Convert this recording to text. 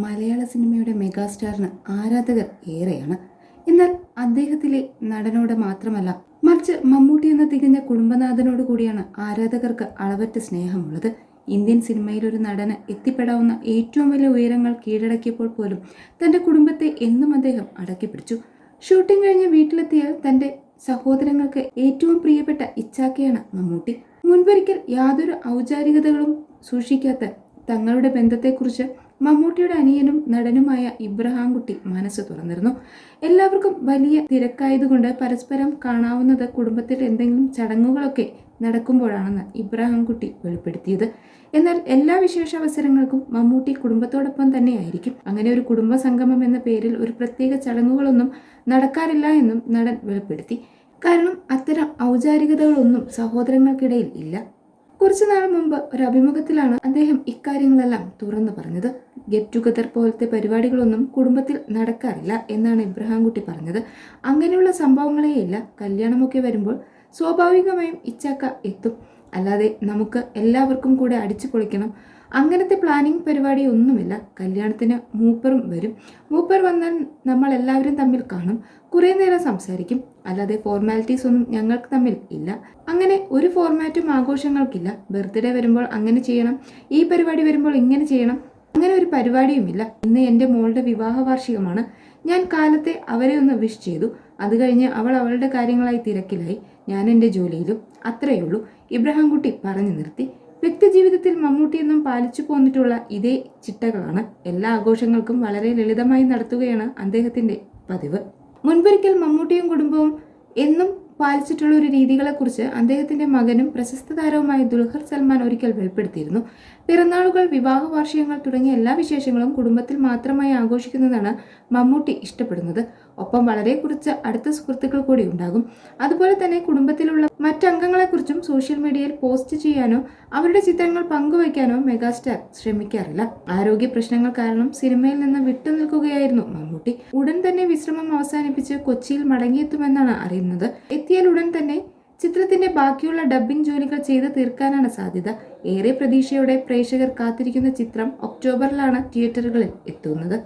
മലയാള സിനിമയുടെ മെഗാസ്റ്റാറിന് ആരാധകർ ഏറെയാണ്. എന്നാൽ അദ്ദേഹത്തിലെ നടനോട് മാത്രമല്ല, മറിച്ച് മമ്മൂട്ടി എന്ന തികഞ്ഞ കുടുംബനാഥനോട് കൂടിയാണ് ആരാധകർക്ക് അളവറ്റ സ്നേഹമുള്ളത്. ഇന്ത്യൻ സിനിമയിൽ ഒരു നടന് എത്തിപ്പെടാവുന്ന ഏറ്റവും വലിയ ഉയരങ്ങൾ കീഴടക്കിയപ്പോൾ പോലും തന്റെ കുടുംബത്തെ എന്നും അദ്ദേഹം അടക്കിപ്പിടിച്ചു. ഷൂട്ടിംഗ് കഴിഞ്ഞ് വീട്ടിലെത്തിയാൽ തന്റെ സഹോദരങ്ങൾക്ക് ഏറ്റവും പ്രിയപ്പെട്ട ഇച്ചാക്കയാണ് മമ്മൂട്ടി. മുൻപൊരിക്കൽ യാതൊരു ഔപചാരികതകളും സൂക്ഷിക്കാത്ത തങ്ങളുടെ ബന്ധത്തെക്കുറിച്ച് മമ്മൂട്ടിയുടെ അനിയനും നടനുമായ ഇബ്രഹാംകുട്ടി മനസ്സ് തുറന്നിരുന്നു. എല്ലാവർക്കും വലിയ തിരക്കായതുകൊണ്ട് പരസ്പരം കാണാവുന്നത് കുടുംബത്തിൽ എന്തെങ്കിലും ചടങ്ങുകളൊക്കെ നടക്കുമ്പോഴാണെന്ന് ഇബ്രഹാംകുട്ടി വെളിപ്പെടുത്തിയത്. എന്നാൽ എല്ലാ വിശേഷ അവസരങ്ങൾക്കും മമ്മൂട്ടി കുടുംബത്തോടൊപ്പം തന്നെയായിരിക്കും. അങ്ങനെ ഒരു കുടുംബ സംഗമം എന്ന പേരിൽ ഒരു പ്രത്യേക ചടങ്ങുകളൊന്നും നടക്കാറില്ല എന്നും നടൻ വെളിപ്പെടുത്തി. കാരണം അത്തരം ഔപചാരികതകളൊന്നും സഹോദരങ്ങൾക്കിടയിൽ ഇല്ല. കുറച്ചു നാൾ മുമ്പ് ഒരു അഭിമുഖത്തിലാണ് അദ്ദേഹം ഇക്കാര്യങ്ങളെല്ലാം തുറന്നു പറഞ്ഞത്. ഗെറ്റ് ടുഗദർ പോലത്തെ പരിപാടികളൊന്നും കുടുംബത്തിൽ നടക്കാറില്ല എന്നാണ് ഇബ്രഹാംകുട്ടി പറഞ്ഞത്. അങ്ങനെയുള്ള സംഭവങ്ങളേയില്ല. കല്യാണമൊക്കെ വരുമ്പോൾ സ്വാഭാവികമായും ഇച്ചാക്ക എത്തും. അല്ലാതെ നമുക്ക് എല്ലാവർക്കും കൂടെ അടിച്ചു പൊളിക്കണം, അങ്ങനത്തെ പ്ലാനിങ് പരിപാടി ഒന്നുമില്ല. കല്യാണത്തിന് മൂപ്പറും വരും. മൂപ്പർ വന്നാൽ നമ്മൾ എല്ലാവരും തമ്മിൽ കാണും, കുറേ നേരം സംസാരിക്കും. അല്ലാതെ ഫോർമാലിറ്റീസ് ഒന്നും ഞങ്ങൾക്ക് തമ്മിൽ ഇല്ല. അങ്ങനെ ഒരു ഫോർമാറ്റും ആഘോഷങ്ങൾക്കില്ല. ബർത്ത്ഡേ വരുമ്പോൾ അങ്ങനെ ചെയ്യണം, ഈ പരിപാടി വരുമ്പോൾ ഇങ്ങനെ ചെയ്യണം, അങ്ങനെ ഒരു പരിപാടിയുമില്ല. ഇന്ന് എൻ്റെ മോളുടെ വിവാഹ വാർഷികമാണ്. ഞാൻ കാലത്തെ അവരെ ഒന്ന് വിഷ് ചെയ്തു. അത് കഴിഞ്ഞ് അവൾ അവളുടെ കാര്യങ്ങളായി തിരക്കിലായി, ഞാൻ എൻ്റെ ജോലിയിലും. അത്രയേ ഉള്ളൂ, ഇബ്രഹാംകുട്ടി പറഞ്ഞു നിർത്തി. വ്യക്തിജീവിതത്തിൽ മമ്മൂട്ടിയെന്നും പാലിച്ചു പോന്നിട്ടുള്ള ഇതേ ചിട്ടകളാണ് എല്ലാ ആഘോഷങ്ങൾക്കും വളരെ ലളിതമായി നടത്തുകയാണ് അദ്ദേഹത്തിന്റെ പതിവ്. മുൻപൊരിക്കൽ മമ്മൂട്ടിയും കുടുംബവും എന്നും പാലിച്ചിട്ടുള്ള ഒരു രീതികളെക്കുറിച്ച് അദ്ദേഹത്തിന്റെ മകനും പ്രശസ്ത താരവുമായ ദുൽഖർ സൽമാൻ ഒരിക്കൽ വെളിപ്പെടുത്തിയിരുന്നു. പിറന്നാളുകൾ, വിവാഹ വാർഷികങ്ങൾ തുടങ്ങിയ എല്ലാ വിശേഷങ്ങളും കുടുംബത്തിൽ മാത്രമായി ആഘോഷിക്കുന്നതാണ് മമ്മൂട്ടി ഇഷ്ടപ്പെടുന്നത്. ഒപ്പം വളരെ കുറച്ച് അടുത്ത സുഹൃത്തുക്കൾ കൂടി ഉണ്ടാകും. അതുപോലെ തന്നെ കുടുംബത്തിലുള്ള മറ്റംഗങ്ങളെക്കുറിച്ചും സോഷ്യൽ മീഡിയയിൽ പോസ്റ്റ് ചെയ്യാനോ അവരുടെ ചിത്രങ്ങൾ പങ്കുവയ്ക്കാനോ മെഗാസ്റ്റാർ ശ്രമിക്കാറില്ല. ആരോഗ്യ പ്രശ്നങ്ങൾ കാരണം സിനിമയിൽ നിന്ന് വിട്ടുനിൽക്കുകയായിരുന്നു മമ്മൂട്ടി. ഉടൻ തന്നെ വിശ്രമം അവസാനിപ്പിച്ച് കൊച്ചിയിൽ മടങ്ങിയെത്തുമെന്നാണ് അറിയുന്നത്. എത്തിയാൽ ഉടൻ തന്നെ ചിത്രത്തിന്റെ ബാക്കിയുള്ള ഡബ്ബിംഗ് ജോലികൾ ചെയ്ത് തീർക്കാനാണ് സാധ്യത. ഏറെ പ്രതീക്ഷയോടെ പ്രേക്ഷകർ കാത്തിരിക്കുന്ന ചിത്രം ഒക്ടോബറിലാണ് തിയേറ്ററുകളിൽ എത്തുന്നത്.